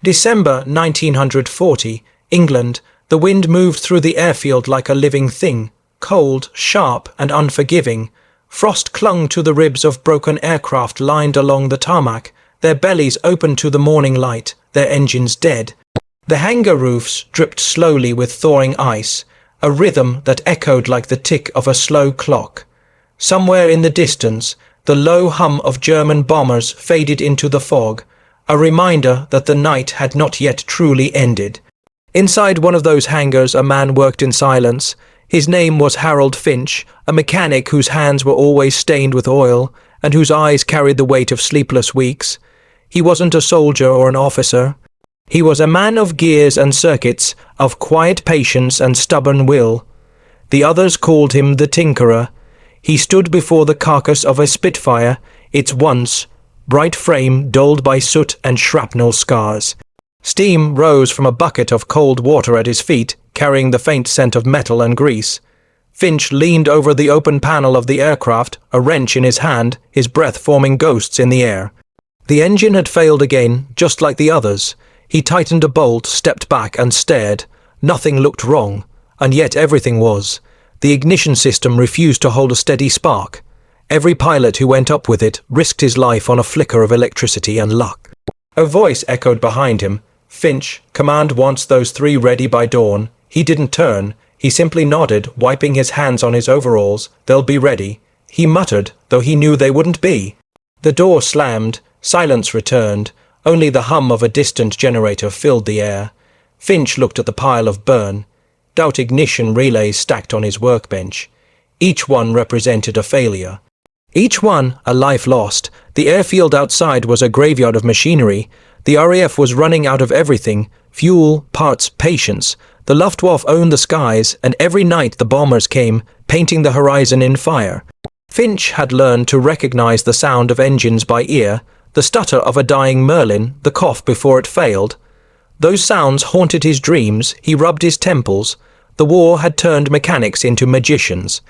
December 1940, England. The wind moved through the airfield like a living thing, cold, sharp, and unforgiving. Frost clung to the ribs of broken aircraft lined along the tarmac, their bellies open to the morning light, their engines dead. The hangar roofs dripped slowly with thawing ice, a rhythm that echoed like the tick of a slow clock. Somewhere in the distance, the low hum of German bombers faded into the fog, a reminder that the night had not yet truly ended. Inside one of those hangars, a man worked in silence. His name was Harold Finch, a mechanic whose hands were always stained with oil, and whose eyes carried the weight of sleepless weeks. He wasn't a soldier or an officer. He was a man of gears and circuits, of quiet patience and stubborn will. The others called him the Tinkerer. He stood before the carcass of a Spitfire, its once bright frame dulled by soot and shrapnel scars. Steam rose from a bucket of cold water at his feet, carrying the faint scent of metal and grease. Finch leaned over the open panel of the aircraft, a wrench in his hand, his breath forming ghosts in the air. The engine had failed again, just like the others. He tightened a bolt, stepped back, and stared. Nothing looked wrong, and yet everything was. The ignition system refused to hold a steady spark. Every pilot who went up with it risked his life on a flicker of electricity and luck. A voice echoed behind him. Finch, command wants those 3 ready by dawn. He didn't turn. He simply nodded, wiping his hands on his overalls. They'll be ready. He muttered, though he knew they wouldn't be. The door slammed. Silence returned. Only the hum of a distant generator filled the air. Finch looked at the pile of burn. Doubt ignition relays stacked on his workbench. Each one represented a failure. Each one a life lost. The airfield outside was a graveyard of machinery. The RAF was running out of everything: fuel, parts, patience. The Luftwaffe owned the skies, and every night the bombers came, painting the horizon in fire. Finch had learned to recognize the sound of engines by ear, the stutter of a dying Merlin, the cough before it failed. Those sounds haunted his dreams. He rubbed his temples. The war had turned mechanics into magicians.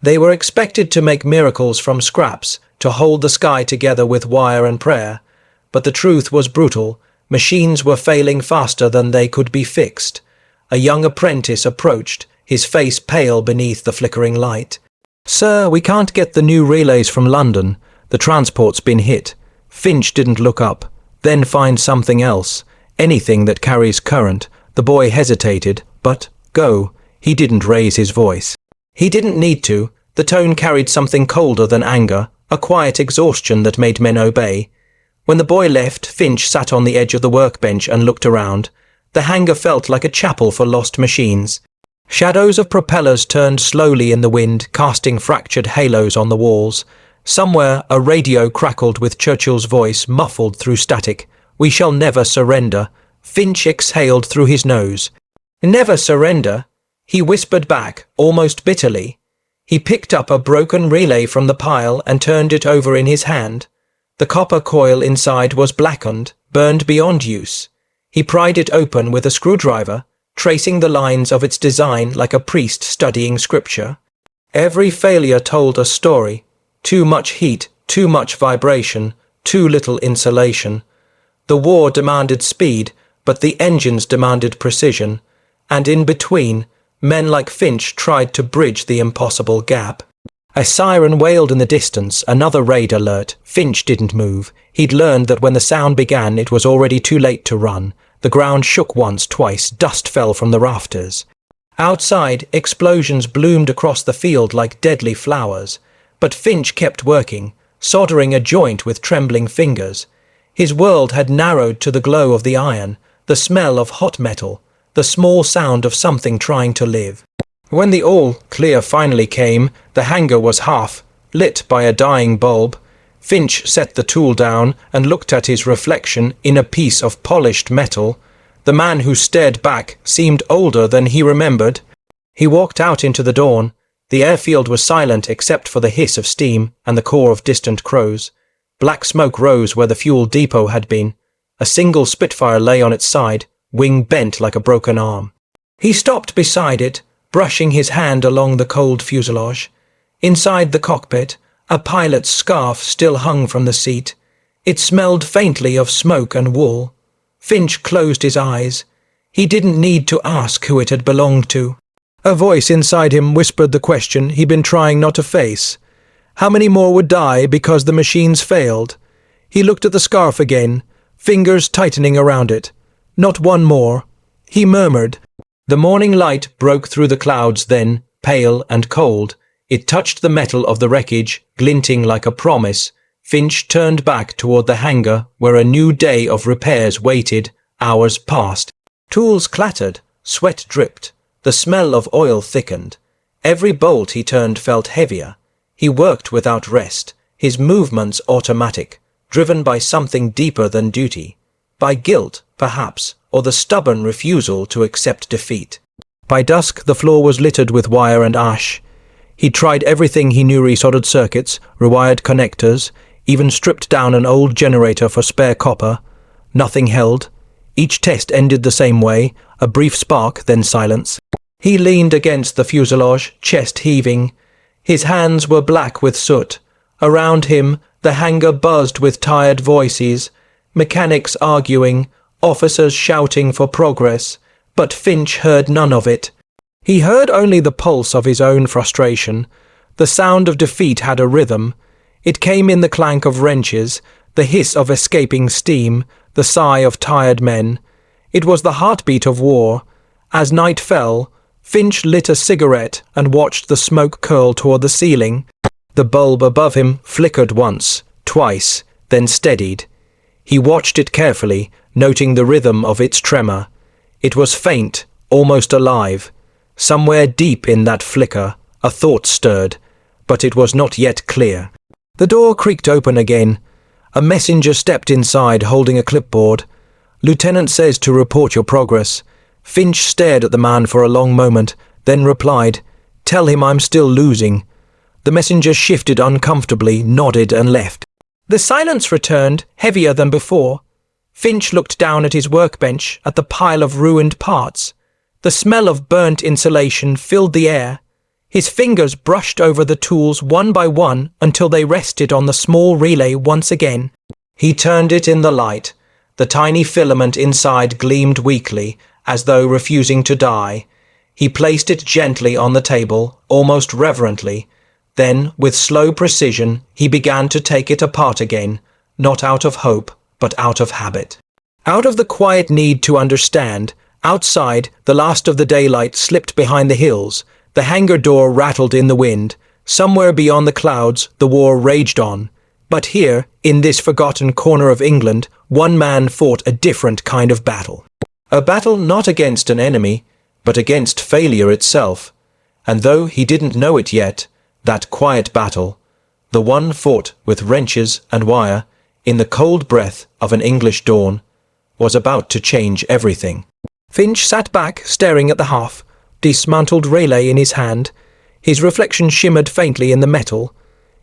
They were expected to make miracles from scraps, to hold the sky together with wire and prayer. But the truth was brutal. Machines were failing faster than they could be fixed. A young apprentice approached, his face pale beneath the flickering light. "Sir, we can't get the new relays from London. The transport's been hit." Finch didn't look up. "Then find something else. Anything that carries current." The boy hesitated, but go. He didn't raise his voice. He didn't need to. The tone carried something colder than anger, a quiet exhaustion that made men obey. When the boy left, Finch sat on the edge of the workbench and looked around. The hangar felt like a chapel for lost machines. Shadows of propellers turned slowly in the wind, casting fractured halos on the walls. Somewhere, a radio crackled with Churchill's voice, muffled through static. "We shall never surrender." Finch exhaled through his nose. "Never surrender?" He whispered back, almost bitterly. He picked up a broken relay from the pile and turned it over in his hand. The copper coil inside was blackened, burned beyond use. He pried it open with a screwdriver, tracing the lines of its design like a priest studying scripture. Every failure told a story. Too much heat, too much vibration, too little insulation. The war demanded speed, but the engines demanded precision. And in between, men like Finch tried to bridge the impossible gap. A siren wailed in the distance, another raid alert. Finch didn't move. He'd learned that when the sound began, it was already too late to run. The ground shook once, twice, dust fell from the rafters. Outside, explosions bloomed across the field like deadly flowers. But Finch kept working, soldering a joint with trembling fingers. His world had narrowed to the glow of the iron, the smell of hot metal, the small sound of something trying to live. When the all-clear finally came, the hangar was half lit by a dying bulb. Finch set the tool down and looked at his reflection in a piece of polished metal. The man who stared back seemed older than he remembered. He walked out into the dawn. The airfield was silent except for the hiss of steam and the caw of distant crows. Black smoke rose where the fuel depot had been. A single Spitfire lay on its side, wing bent like a broken arm. He stopped beside it, brushing his hand along the cold fuselage. Inside the cockpit, a pilot's scarf still hung from the seat. It smelled faintly of smoke and wool. Finch closed his eyes. He didn't need to ask who it had belonged to. A voice inside him whispered the question he'd been trying not to face. How many more would die because the machines failed? He looked at the scarf again, fingers tightening around it. Not one more. He murmured. The morning light broke through the clouds then, pale and cold. It touched the metal of the wreckage, glinting like a promise. Finch turned back toward the hangar where a new day of repairs waited. Hours passed. Tools clattered, sweat dripped. The smell of oil thickened. Every bolt he turned felt heavier. He worked without rest, his movements automatic, driven by something deeper than duty. By guilt, perhaps, or the stubborn refusal to accept defeat. By dusk, the floor was littered with wire and ash. He tried everything he knew: resoldered circuits, rewired connectors, even stripped down an old generator for spare copper. Nothing held. Each test ended the same way, a brief spark, then silence. He leaned against the fuselage, chest heaving. His hands were black with soot. Around him, the hangar buzzed with tired voices, mechanics arguing, officers shouting for progress, but Finch heard none of it. He heard only the pulse of his own frustration. The sound of defeat had a rhythm. It came in the clank of wrenches, the hiss of escaping steam, the sigh of tired men. It was the heartbeat of war. As night fell, Finch lit a cigarette and watched the smoke curl toward the ceiling. The bulb above him flickered once, twice, then steadied. He watched it carefully, noting the rhythm of its tremor. It was faint, almost alive. Somewhere deep in that flicker, a thought stirred, but it was not yet clear. The door creaked open again. A messenger stepped inside, holding a clipboard. "Lieutenant says to report your progress." Finch stared at the man for a long moment, then replied, "Tell him I'm still losing." The messenger shifted uncomfortably, nodded and left. The silence returned, heavier than before. Finch looked down at his workbench, at the pile of ruined parts. The smell of burnt insulation filled the air. His fingers brushed over the tools one by one until they rested on the small relay once again. He turned it in the light. The tiny filament inside gleamed weakly, as though refusing to die. He placed it gently on the table, almost reverently. Then, with slow precision, he began to take it apart again, not out of hope, but out of habit. Out of the quiet need to understand, outside, the last of the daylight slipped behind the hills. The hangar door rattled in the wind. Somewhere beyond the clouds, the war raged on. But here, in this forgotten corner of England, one man fought a different kind of battle. A battle not against an enemy, but against failure itself. And though he didn't know it yet, that quiet battle, the one fought with wrenches and wire, in the cold breath of an English dawn, was about to change everything. Finch sat back, staring at the half, dismantled relay in his hand. His reflection shimmered faintly in the metal.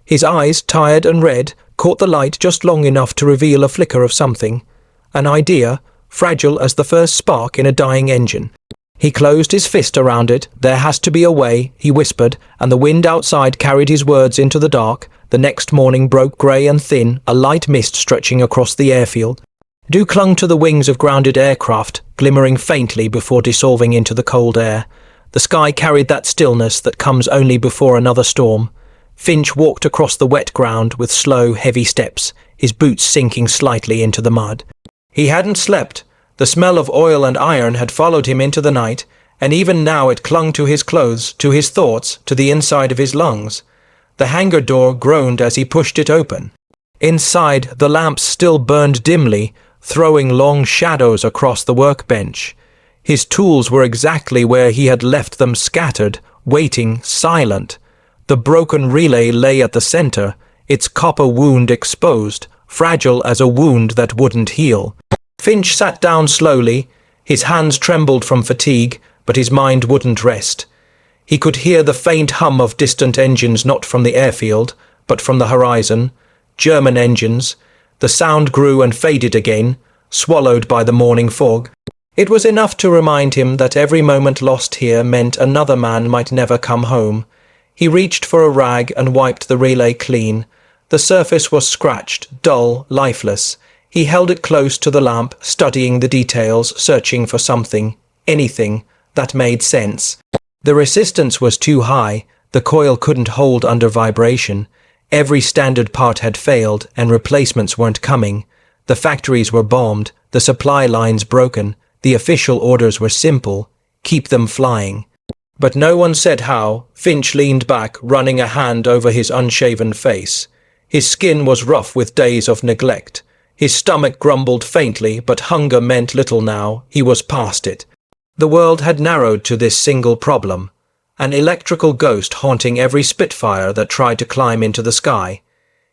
His eyes, tired and red, caught the light just long enough to reveal a flicker of something. An idea, fragile as the first spark in a dying engine. He closed his fist around it. "There has to be a way," he whispered, and the wind outside carried his words into the dark. The next morning broke grey and thin, a light mist stretching across the airfield. Dew clung to the wings of grounded aircraft, glimmering faintly before dissolving into the cold air. The sky carried that stillness that comes only before another storm. Finch walked across the wet ground with slow, heavy steps, his boots sinking slightly into the mud. He hadn't slept. The smell of oil and iron had followed him into the night, and even now it clung to his clothes, to his thoughts, to the inside of his lungs. The hangar door groaned as he pushed it open. Inside, the lamps still burned dimly, throwing long shadows across the workbench. His tools were exactly where he had left them, scattered, waiting, silent. The broken relay lay at the center, its copper wound exposed, fragile as a wound that wouldn't heal. Finch sat down slowly. His hands trembled from fatigue, but his mind wouldn't rest. He could hear the faint hum of distant engines, not from the airfield, but from the horizon. German engines. The sound grew and faded again, swallowed by the morning fog. It was enough to remind him that every moment lost here meant another man might never come home. He reached for a rag and wiped the relay clean. The surface was scratched, dull, lifeless. He held it close to the lamp, studying the details, searching for something, anything, that made sense. The resistance was too high, the coil couldn't hold under vibration. Every standard part had failed, and replacements weren't coming. The factories were bombed, the supply lines broken, the official orders were simple: keep them flying. But no one said how. Finch leaned back, running a hand over his unshaven face. His skin was rough with days of neglect. His stomach grumbled faintly, but hunger meant little now. He was past it. The world had narrowed to this single problem: an electrical ghost haunting every Spitfire that tried to climb into the sky.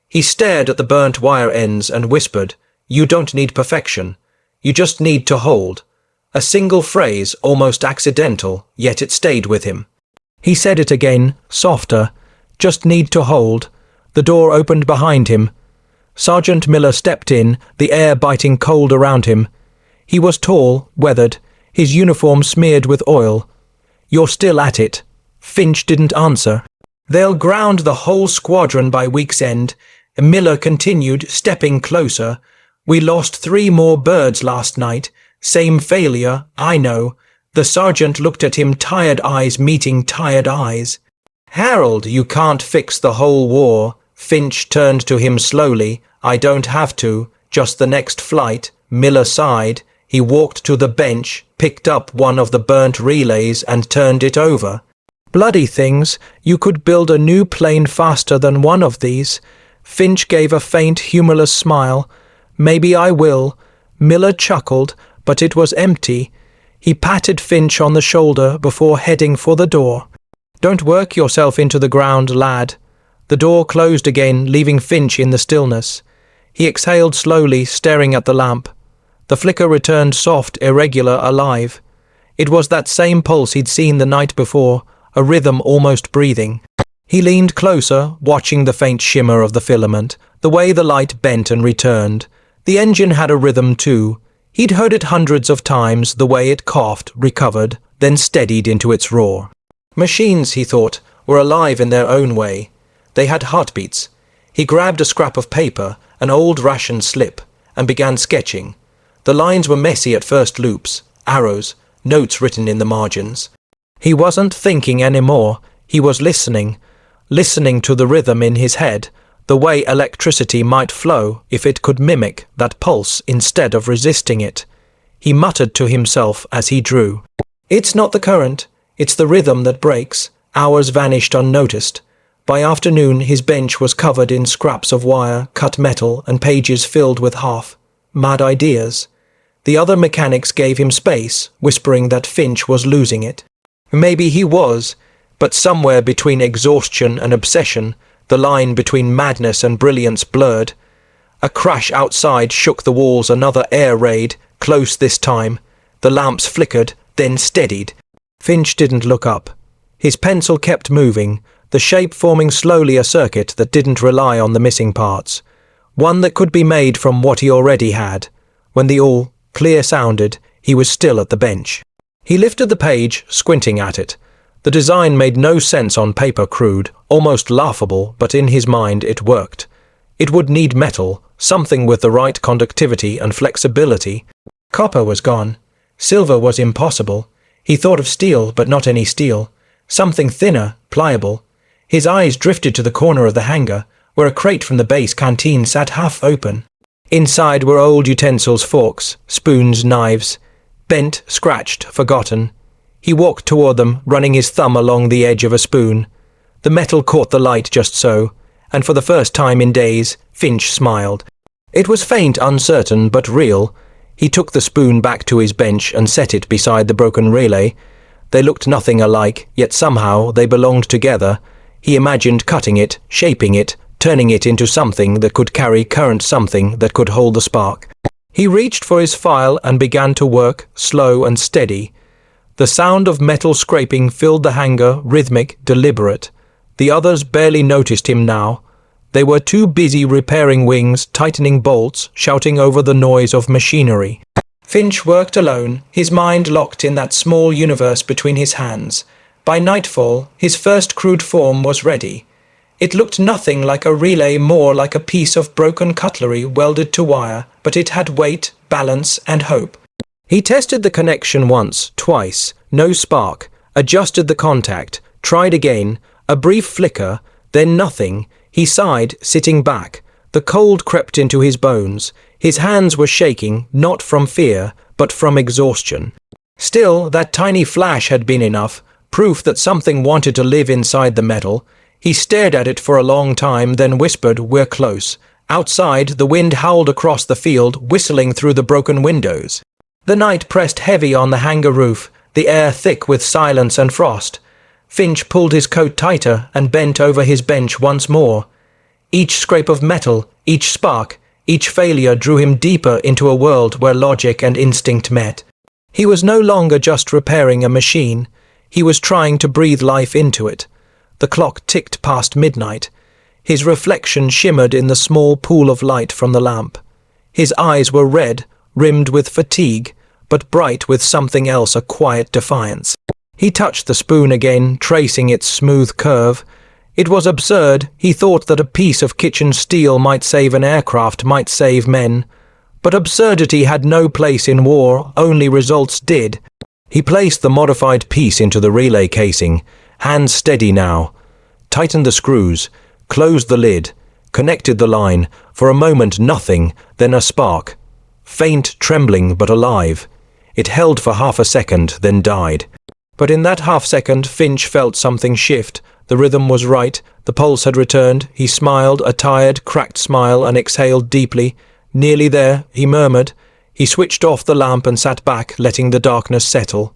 He stared at the burnt wire ends and whispered, "You don't need perfection. You just need to hold." A single phrase, almost accidental, yet it stayed with him. He said it again, softer, "Just need to hold." The door opened behind him. Sergeant Miller stepped in, the air biting cold around him. He was tall, weathered, his uniform smeared with oil. "You're still at it." Finch didn't answer. "They'll ground the whole squadron by week's end." Miller continued, stepping closer. "We lost 3 more birds last night. Same failure, I know." The sergeant looked at him, tired eyes meeting tired eyes. "Harold, you can't fix the whole war." Finch turned to him slowly. "I don't have to. Just the next flight." Miller sighed. He walked to the bench, picked up one of the burnt relays and turned it over. "Bloody things. You could build a new plane faster than one of these." Finch gave a faint, humorless smile. "Maybe I will." Miller chuckled, but it was empty. He patted Finch on the shoulder before heading for the door. "Don't work yourself into the ground, lad." The door closed again, leaving Finch in the stillness. He exhaled slowly, staring at the lamp. The flicker returned soft, irregular, alive. It was that same pulse he'd seen the night before, a rhythm almost breathing. He leaned closer, watching the faint shimmer of the filament, the way the light bent and returned. The engine had a rhythm too. He'd heard it hundreds of times, the way it coughed, recovered, then steadied into its roar. Machines, he thought, were alive in their own way. They had heartbeats. He grabbed a scrap of paper, an old ration slip, and began sketching. The lines were messy at first: loops, arrows, notes written in the margins. He wasn't thinking anymore. He was listening to the rhythm in his head, the way electricity might flow if it could mimic that pulse instead of resisting it. He muttered to himself as he drew. "It's not the current, it's the rhythm that breaks." Hours vanished unnoticed. By afternoon, his bench was covered in scraps of wire, cut metal, and pages filled with half-mad ideas. The other mechanics gave him space, whispering that Finch was losing it. Maybe he was, but somewhere between exhaustion and obsession, the line between madness and brilliance blurred. A crash outside shook the walls, another air raid, close this time. The lamps flickered, then steadied. Finch didn't look up. His pencil kept moving, the shape forming slowly a circuit that didn't rely on the missing parts. One that could be made from what he already had. When the all clear sounded, he was still at the bench. He lifted the page, squinting at it. The design made no sense on paper, crude, almost laughable, but in his mind it worked. It would need metal, something with the right conductivity and flexibility. Copper was gone. Silver was impossible. He thought of steel, but not any steel. Something thinner, pliable. His eyes drifted to the corner of the hangar, where a crate from the base canteen sat half open. Inside were old utensils, forks, spoons, knives. Bent, scratched, forgotten. He walked toward them, running his thumb along the edge of a spoon. The metal caught the light just so, and for the first time in days, Finch smiled. It was faint, uncertain, but real. He took the spoon back to his bench and set it beside the broken relay. They looked nothing alike, yet somehow they belonged together. He imagined cutting it, shaping it, turning it into something that could carry current, something that could hold the spark. He reached for his file and began to work, slow and steady. The sound of metal scraping filled the hangar, rhythmic, deliberate. The others barely noticed him now. They were too busy repairing wings, tightening bolts, shouting over the noise of machinery. Finch worked alone, his mind locked in that small universe between his hands. By nightfall, his first crude form was ready. It looked nothing like a relay, more like a piece of broken cutlery welded to wire, but it had weight, balance, and hope. He tested the connection once, twice, no spark, adjusted the contact, tried again, a brief flicker, then nothing. He sighed, sitting back. The cold crept into his bones. His hands were shaking, not from fear, but from exhaustion. Still, that tiny flash had been enough, proof that something wanted to live inside the metal. He stared at it for a long time, then whispered, "We're close." Outside, the wind howled across the field, whistling through the broken windows. The night pressed heavy on the hangar roof, the air thick with silence and frost. Finch pulled his coat tighter and bent over his bench once more. Each scrape of metal, each spark, each failure drew him deeper into a world where logic and instinct met. He was no longer just repairing a machine. He was trying to breathe life into it. The clock ticked past midnight. His reflection shimmered in the small pool of light from the lamp. His eyes were red, rimmed with fatigue, but bright with something else, a quiet defiance. He touched the spoon again, tracing its smooth curve. It was absurd. He thought that a piece of kitchen steel might save an aircraft, might save men. But absurdity had no place in war, only results did. He placed the modified piece into the relay casing, hands steady now, tightened the screws, closed the lid, connected the line. For a moment nothing, then a spark. Faint, trembling, but alive. It held for half a second, then died. But in that half-second, Finch felt something shift. The rhythm was right, the pulse had returned. He smiled, a tired, cracked smile, and exhaled deeply. "Nearly there," he murmured. He switched off the lamp and sat back, letting the darkness settle.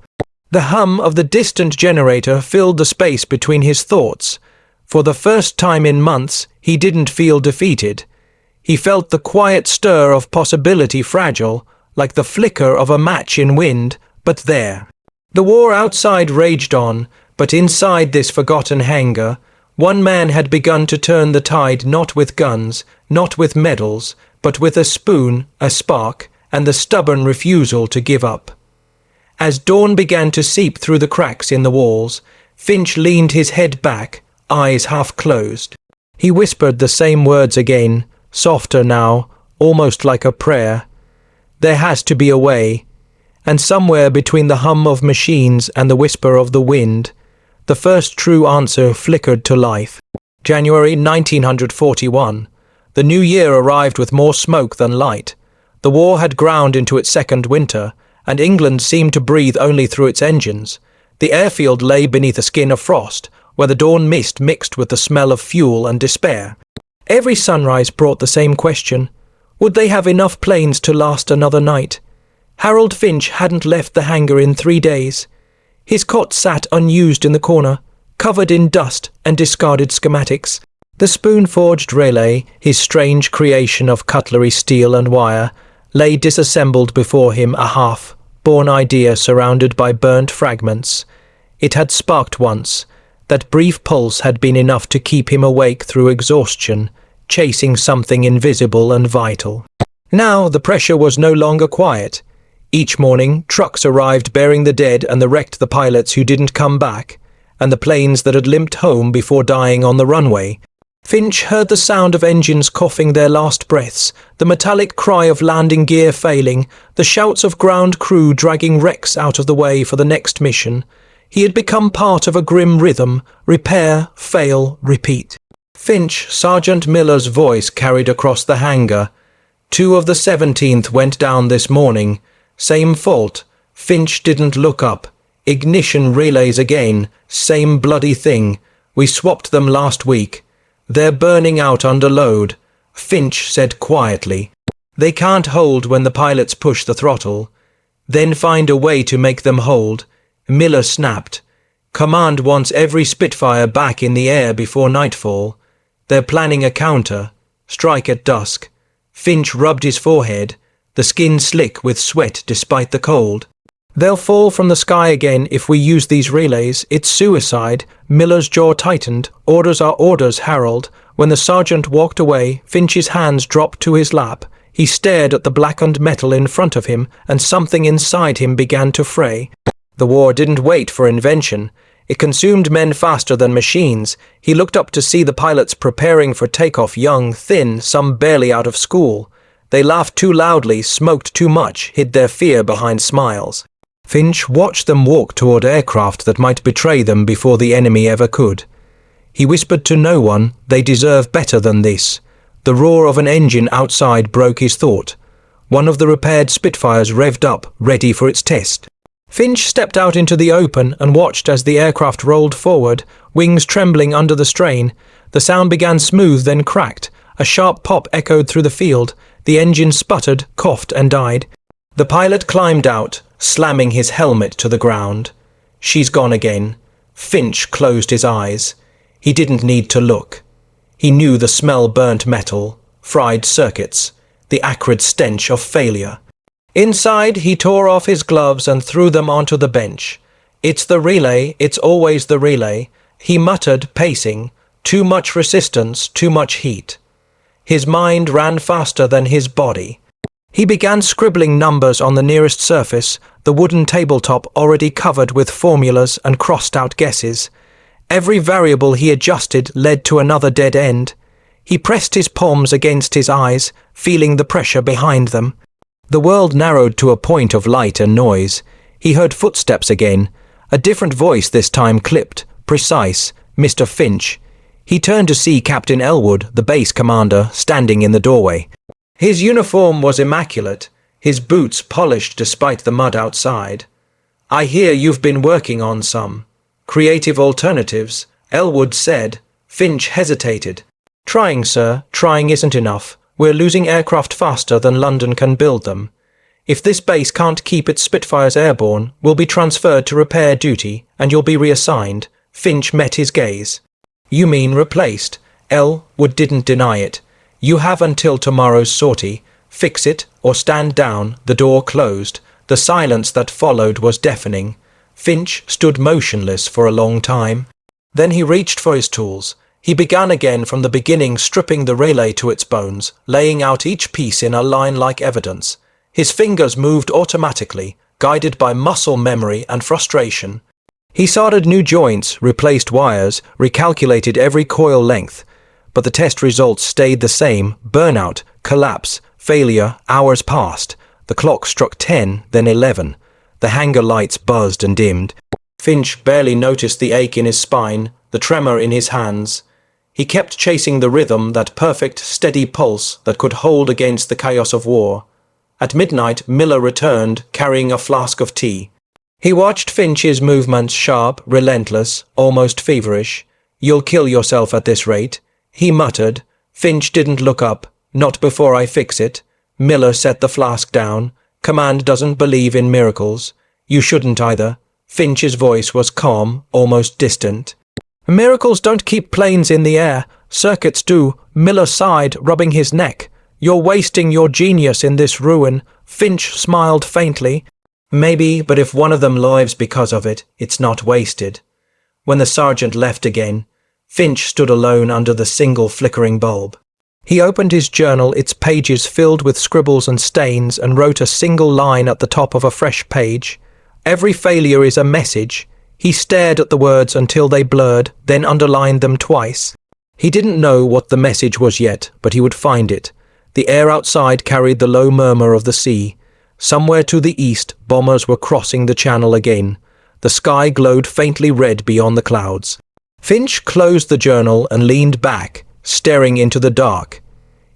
The hum of the distant generator filled the space between his thoughts. For the first time in months, he didn't feel defeated. He felt the quiet stir of possibility, fragile, like the flicker of a match in wind, but there. The war outside raged on, but inside this forgotten hangar, one man had begun to turn the tide, not with guns, not with medals, but with a spoon, a spark, and the stubborn refusal to give up. As dawn began to seep through the cracks in the walls, Finch leaned his head back, eyes half closed. He whispered the same words again, softer now, almost like a prayer. There has to be a way. And somewhere between the hum of machines and the whisper of the wind, the first true answer flickered to life. January 1941. The new year arrived with more smoke than light. The war had ground into its second winter, and England seemed to breathe only through its engines. The airfield lay beneath a skin of frost, where the dawn mist mixed with the smell of fuel and despair. Every sunrise brought the same question. Would they have enough planes to last another night? Harold Finch hadn't left the hangar in 3 days. His cot sat unused in the corner, covered in dust and discarded schematics. The spoon-forged relay, his strange creation of cutlery, steel and wire, lay disassembled before him, a half-born idea surrounded by burnt fragments. It had sparked once. That brief pulse had been enough to keep him awake through exhaustion, chasing something invisible and vital. Now the pressure was no longer quiet. Each morning, trucks arrived bearing the dead and wrecked the pilots who didn't come back, and the planes that had limped home before dying on the runway. Finch heard the sound of engines coughing their last breaths, the metallic cry of landing gear failing, the shouts of ground crew dragging wrecks out of the way for the next mission. He had become part of a grim rhythm: repair, fail, repeat. Finch, Sergeant Miller's voice carried across the hangar. 2 of the 17th went down this morning. Same fault. Finch didn't look up. Ignition relays again. Same bloody thing. We swapped them last week. They're burning out under load. Finch said quietly. They can't hold when the pilots push the throttle. Then find a way to make them hold. Miller snapped. Command wants every Spitfire back in the air before nightfall. They're planning a counter. Strike at dusk. Finch rubbed his forehead, the skin slick with sweat despite the cold. They'll fall from the sky again if we use these relays. It's suicide. Miller's jaw tightened. Orders are orders, Harold. When the sergeant walked away, Finch's hands dropped to his lap. He stared at the blackened metal in front of him, and something inside him began to fray. The war didn't wait for invention. It consumed men faster than machines. He looked up to see the pilots preparing for takeoff, young, thin, some barely out of school. They laughed too loudly, smoked too much, hid their fear behind smiles. Finch watched them walk toward aircraft that might betray them before the enemy ever could. He whispered to no one, "They deserve better than this." The roar of an engine outside broke his thought. One of the repaired Spitfires revved up, ready for its test. Finch stepped out into the open and watched as the aircraft rolled forward, wings trembling under the strain. The sound began smooth, then cracked. A sharp pop echoed through the field. The engine sputtered, coughed, and died. The pilot climbed out, slamming his helmet to the ground. "She's gone again." Finch closed his eyes. He didn't need to look. He knew the smell burnt metal, fried circuits, the acrid stench of failure. Inside, he tore off his gloves and threw them onto the bench. "It's the relay, it's always the relay," he muttered, pacing. Too much resistance, too much heat. His mind ran faster than his body. He began scribbling numbers on the nearest surface, the wooden tabletop already covered with formulas and crossed-out guesses. Every variable he adjusted led to another dead end. He pressed his palms against his eyes, feeling the pressure behind them. The world narrowed to a point of light and noise. He heard footsteps again. A different voice this time, clipped, precise, Mr. Finch. He turned to see Captain Elwood, the base commander, standing in the doorway. His uniform was immaculate, his boots polished despite the mud outside. "I hear you've been working on some creative alternatives," Elwood said. Finch hesitated. "Trying, sir. Trying isn't enough. We're losing aircraft faster than London can build them. If this base can't keep its Spitfires airborne, we'll be transferred to repair duty, and you'll be reassigned." Finch met his gaze. "You mean replaced?" Elwood didn't deny it. "You have until tomorrow's sortie. Fix it, or stand down." The door closed. The silence that followed was deafening. Finch stood motionless for a long time. Then he reached for his tools. He began again from the beginning, stripping the relay to its bones, laying out each piece in a line like evidence. His fingers moved automatically, guided by muscle memory and frustration. He soldered new joints, replaced wires, recalculated every coil length. But the test results stayed the same: burnout, collapse, failure. Hours passed. The clock struck 10, then 11. The hangar lights buzzed and dimmed. Finch barely noticed the ache in his spine, the tremor in his hands. He kept chasing the rhythm, that perfect, steady pulse that could hold against the chaos of war. At midnight, Miller returned, carrying a flask of tea. He watched Finch's movements, sharp, relentless, almost feverish. "You'll kill yourself at this rate," he muttered. Finch didn't look up. "Not before I fix it." Miller set the flask down. "Command doesn't believe in miracles. You shouldn't either." Finch's voice was calm, almost distant. "Miracles don't keep planes in the air. Circuits do." Miller sighed, rubbing his neck. "You're wasting your genius in this ruin." Finch smiled faintly. "Maybe, but if one of them lives because of it, it's not wasted." When the sergeant left again, Finch stood alone under the single flickering bulb. He opened his journal, its pages filled with scribbles and stains, and wrote a single line at the top of a fresh page. "Every failure is a message." He stared at the words until they blurred, then underlined them twice. He didn't know what the message was yet, but he would find it. The air outside carried the low murmur of the sea. Somewhere to the east, bombers were crossing the channel again. The sky glowed faintly red beyond the clouds. Finch closed the journal and leaned back, staring into the dark.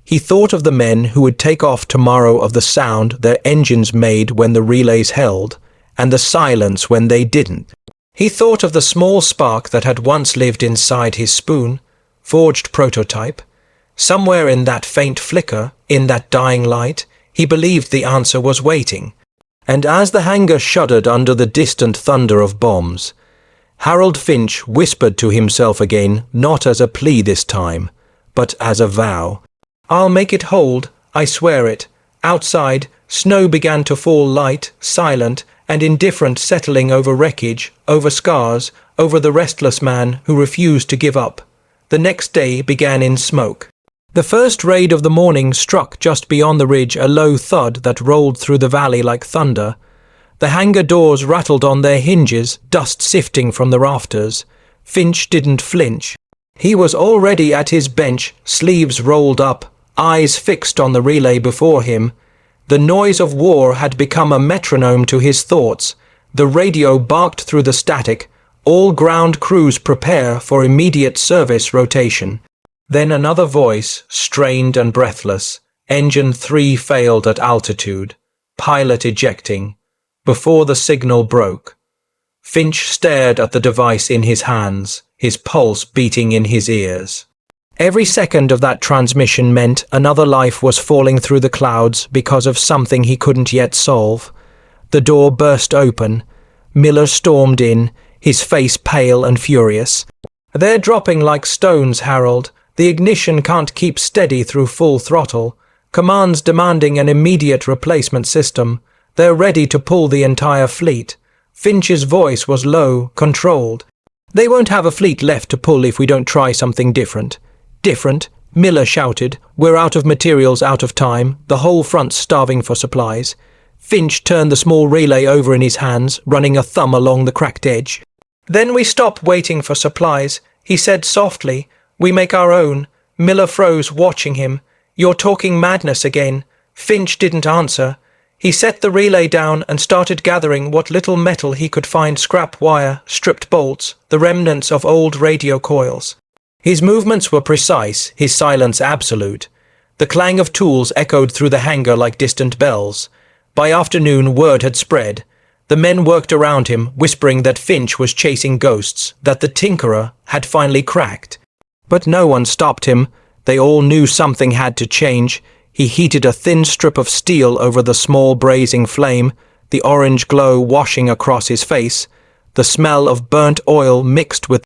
He thought of the men who would take off tomorrow, of the sound their engines made when the relays held, and the silence when they didn't. He thought of the small spark that had once lived inside his spoon, forged prototype. Somewhere in that faint flicker, in that dying light, he believed the answer was waiting. And as the hangar shuddered under the distant thunder of bombs, Harold Finch whispered to himself again, not as a plea this time, but as a vow. "I'll make it hold, I swear it." Outside, snow began to fall, light, silent, and indifferent, settling over wreckage, over scars, over the restless man who refused to give up. The next day began in smoke. The first raid of the morning struck just beyond the ridge, a low thud that rolled through the valley like thunder. The hangar doors rattled on their hinges, dust sifting from the rafters. Finch didn't flinch. He was already at his bench, sleeves rolled up, eyes fixed on the relay before him. The noise of war had become a metronome to his thoughts. The radio barked through the static. All ground crews prepare for immediate service rotation. Then another voice, strained and breathless. Engine 3 failed at altitude. Pilot ejecting. Before the signal broke. Finch stared at the device in his hands, his pulse beating in his ears. Every second of that transmission meant another life was falling through the clouds because of something he couldn't yet solve. The door burst open. Miller stormed in, his face pale and furious. "They're dropping like stones, Harold. The ignition can't keep steady through full throttle. Command's demanding an immediate replacement system. They're ready to pull the entire fleet." Finch's voice was low, controlled. "They won't have a fleet left to pull if we don't try something different." "Different?" Miller shouted. "We're out of materials, out of time. The whole front's starving for supplies." Finch turned the small relay over in his hands, running a thumb along the cracked edge. "Then we stop waiting for supplies," he said softly. "We make our own." Miller froze, watching him. "You're talking madness again." Finch didn't answer. He set the relay down and started gathering what little metal he could find: scrap wire, stripped bolts, the remnants of old radio coils. His movements were precise, his silence absolute. The clang of tools echoed through the hangar like distant bells. By afternoon, word had spread. The men worked around him, whispering that Finch was chasing ghosts, that the Tinkerer had finally cracked. But no one stopped him. They all knew something had to change. He heated a thin strip of steel over the small braising flame, the orange glow washing across his face. The smell of burnt oil mixed with